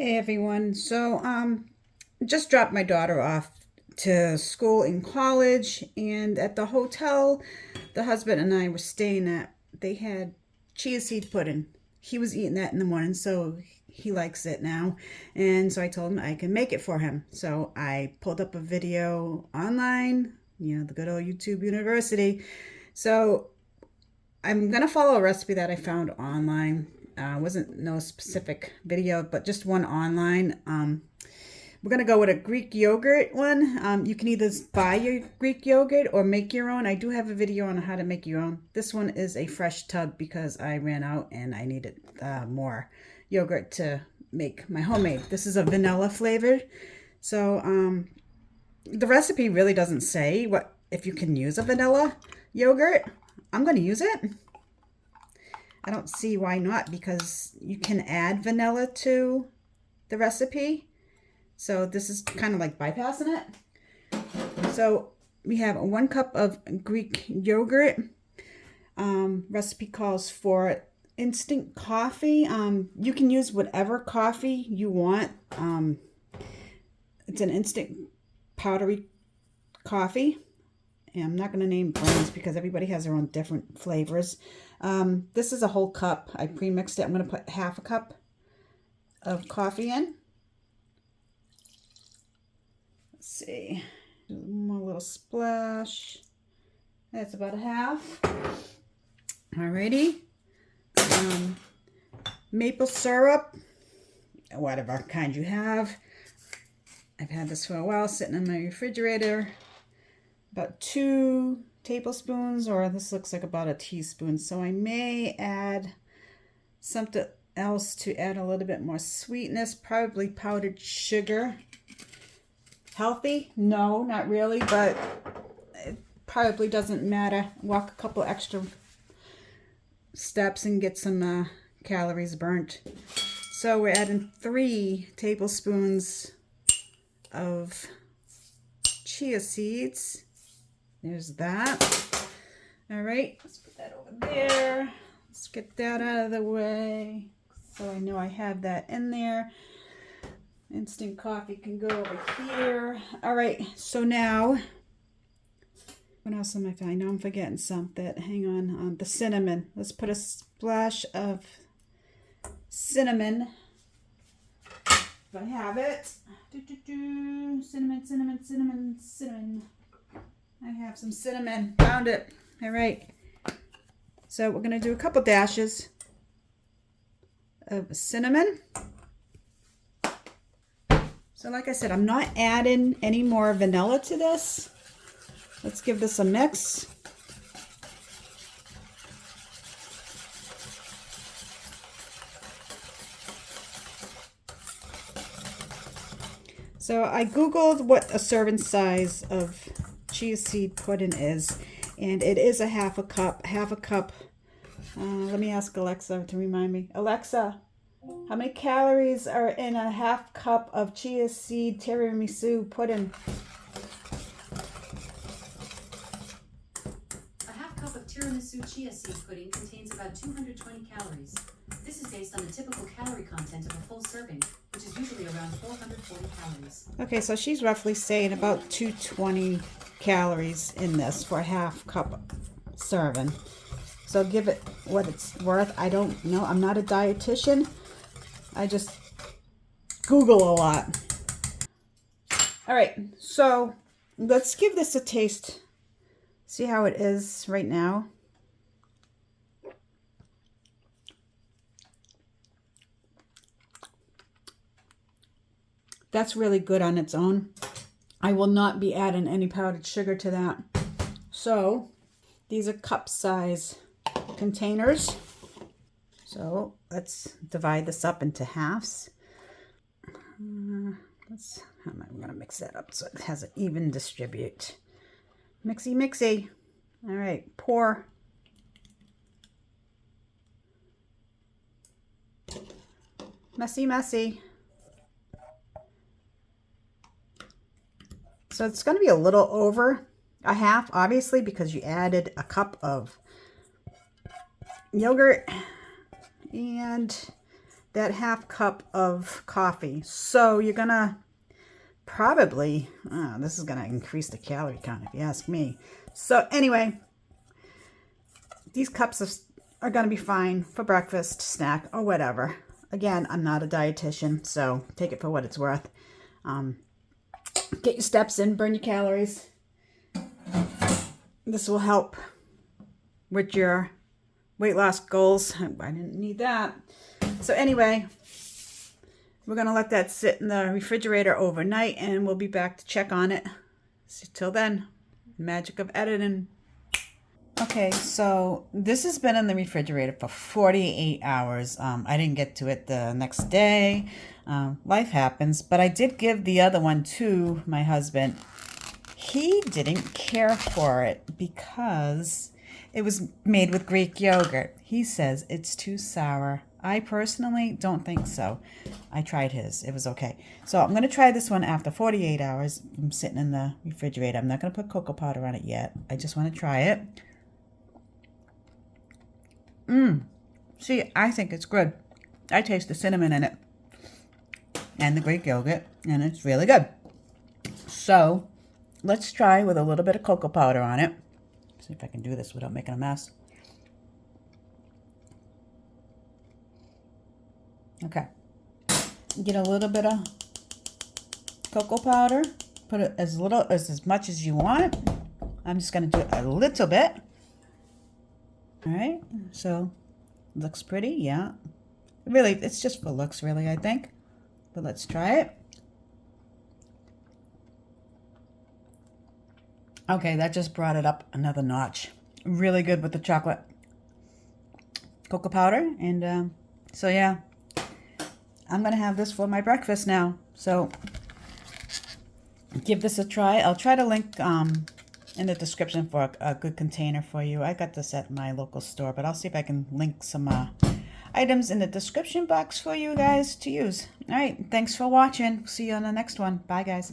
Hey everyone. Just dropped my daughter off to school in college, and at the hotel the husband and I were staying at, they had chia seed pudding. He was eating that in the morning, so he likes it now. And so I told him I can make it for him. So I pulled up a video online, the good old YouTube University. So I'm gonna follow a recipe that I found online. Wasn't no specific video, but just one online. We're gonna go with a Greek yogurt one. You can either buy your Greek yogurt or make your own. I do have a video on how to make your own. This one is a fresh tub because I ran out and I needed more yogurt to make my homemade. This is a vanilla flavored. So the recipe really doesn't say what if you can use a vanilla yogurt. I'm going to use it. I don't see why not, because you can add vanilla to the recipe. So this is kind of like bypassing it. So we have 1 cup of Greek yogurt. Recipe calls for instant coffee. You can use whatever coffee you want. It's an instant powdery coffee. And I'm not going to name brands because everybody has their own different flavors. This is a whole cup. I pre-mixed it. I'm going to put half a cup of coffee in. Let's see. One little splash. That's about a half. Alrighty. Maple syrup, whatever kind you have. I've had this for a while sitting in my refrigerator. About 2 tablespoons, or this looks like about a teaspoon. So I may add something else to add a little bit more sweetness, probably powdered sugar. Healthy? No, not really, but it probably doesn't matter. Walk a couple extra steps and get some calories burnt. So we're adding 3 tablespoons of chia seeds. There's that. All right, let's put that over there. Let's get that out of the way so I know I have that in there. Instant coffee can go over here. All right, so now, what else am I finding? I know I'm forgetting something. Hang on, the cinnamon. Let's put a splash of cinnamon. If I have it. Cinnamon, cinnamon, cinnamon, cinnamon. I have some cinnamon. Found it. All right. So we're going to do a couple dashes of cinnamon. So like I said, I'm not adding any more vanilla to this. Let's give this a mix. So I Googled what a serving size of chia seed pudding is, and it is a half a cup. Let me ask Alexa to remind me. Alexa, how many calories are in a half cup of chia seed tiramisu pudding? A half cup of tiramisu chia seed pudding contains about 220 calories. This is based on the typical calorie content of a full serving, which is usually around 440 calories. Okay, so she's roughly saying about 220 calories in this for a half cup serving. So give it what it's worth. I don't know. I'm not a dietitian. I just Google a lot. All right, so let's give this a taste. See how it is right now. That's really good on its own. I will not be adding any powdered sugar to that. So these are cup size containers. So let's divide this up into halves. I'm going to mix that up so it has an even distribute. Mixy, mixy. All right, pour. Messy, messy. So it's going to be a little over a half, obviously, because you added a cup of yogurt. And that half cup of coffee. So you're gonna probably, this is gonna increase the calorie count if you ask me. So anyway, these cups are gonna be fine for breakfast, snack, or whatever. Again, I'm not a dietitian, so take it for what it's worth. Get your steps in, burn your calories. This will help with your weight loss goals. I didn't need that. So anyway, we're going to let that sit in the refrigerator overnight, and we'll be back to check on it. So till then, magic of editing. Okay, so this has been in the refrigerator for 48 hours. I didn't get to it the next day. Life happens, but I did give the other one to my husband. He didn't care for it because it was made with Greek yogurt. He says it's too sour. I personally don't think so. I tried his. It was okay. So I'm going to try this one after 48 hours. I'm sitting in the refrigerator. I'm not going to put cocoa powder on it yet. I just want to try it. See, I think it's good. I taste the cinnamon in it and the Greek yogurt, and it's really good. So let's try with a little bit of cocoa powder on it. See if I can do this without making a mess. Okay. Get a little bit of cocoa powder. Put it as much as you want. I'm just going to do a little bit. All right. So looks pretty. Yeah. Really, it's just for looks, really, I think. But let's try it. Okay, that just brought it up another notch. Really good with the chocolate cocoa powder. And so, yeah, I'm going to have this for my breakfast now. So give this a try. I'll try to link in the description for a good container for you. I got this at my local store, but I'll see if I can link some items in the description box for you guys to use. All right, thanks for watching. See you on the next one. Bye, guys.